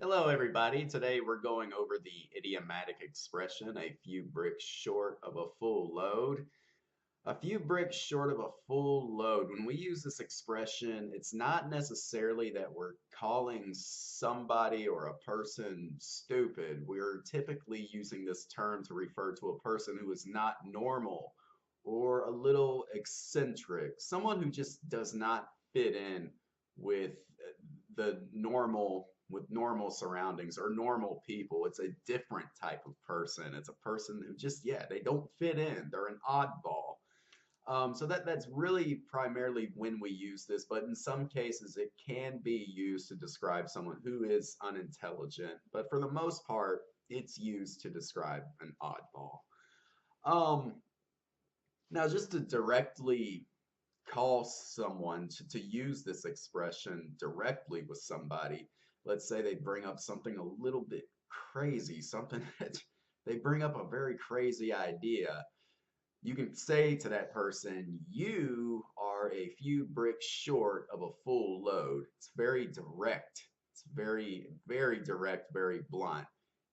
Hello, everybody. Today we're going over the idiomatic expression, a few bricks short of a full load. A few bricks short of a full load. When we use this expression, it's not necessarily that we're calling somebody or a person stupid. We're typically using this term to refer to a person who is not normal or a little eccentric, someone who just does not fit in with the normal with normal surroundings or normal people. It's a different type of person. It's a person who just, yeah, they don't fit in. They're an oddball. So that's really primarily when we use this, but in some cases it can be used to describe someone who is unintelligent. But for the most part, it's used to describe an oddball. Um, Now, just to directly call someone to use this expression directly with somebody, let's say they bring up something a little bit crazy, something that they bring up a very crazy idea. You can say to that person, you are a few bricks short of a full load. It's very direct. It's very, very direct, very blunt.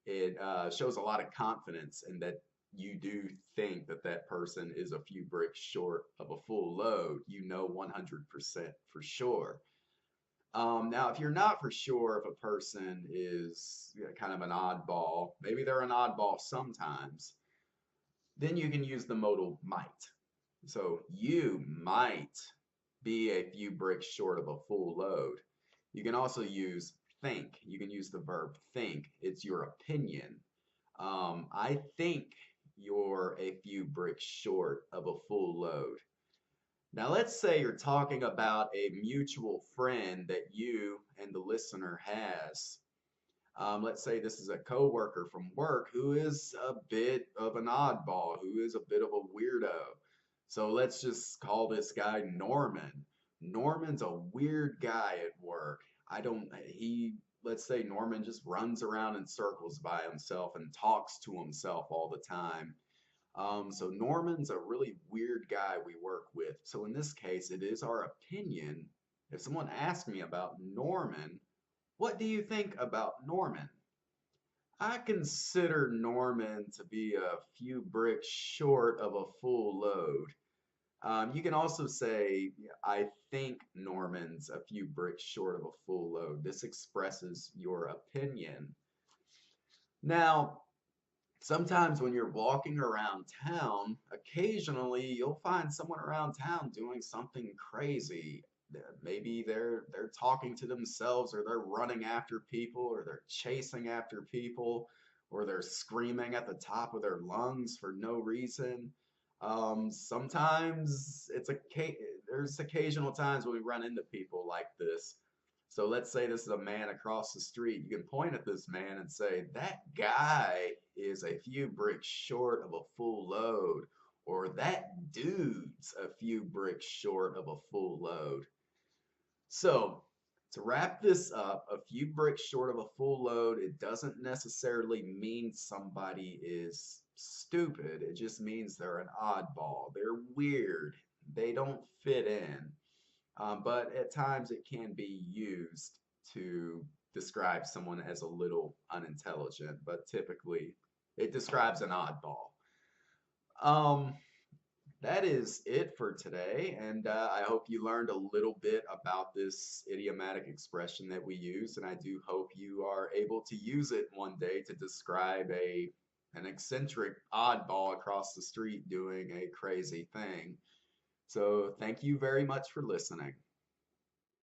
It shows a lot of confidence in that you do think that that person is a few bricks short of a full load. You know 100% for sure. Now, if you're not for sure if a person is kind of an oddball, maybe they're an oddball sometimes, then you can use the modal might. So you might be a few bricks short of a full load. You can also use think. You can use the verb think. It's your opinion. I think you're a few bricks short of a full load. Now, let's say you're talking about a mutual friend that you and the listener has. Let's say this is a coworker from work who is a bit of an oddball, who is a bit of a weirdo. So let's just call this guy Norman. Norman's a weird guy at work. I don't, he, let's say Norman just runs around in circles by himself and talks to himself all the time. So Norman's a really weird guy we work with. So in this case, it is our opinion. If someone asks me about Norman, what do you think about Norman? I consider Norman to be a few bricks short of a full load. You can also say, I think Norman's a few bricks short of a full load. This expresses your opinion. Now, sometimes when you're walking around town, occasionally you'll find someone around town doing something crazy. Maybe they're talking to themselves, or they're running after people, or they're chasing after people, or they're screaming at the top of their lungs for no reason. Sometimes there's occasional times when we run into people like this. So let's say this is a man across the street. You can point at this man and say, that guy is a few bricks short of a full load, or that dude's a few bricks short of a full load. So, to wrap this up, a few bricks short of a full load, it doesn't necessarily mean somebody is stupid. It just means they're an oddball. They're weird. They don't fit in. But at times it can be used to describe someone as a little unintelligent, but typically it describes an oddball. Um, that is it for today, and I hope you learned a little bit about this idiomatic expression that we use, and I do hope you are able to use it one day to describe an eccentric oddball across the street doing a crazy thing. So thank you very much for listening.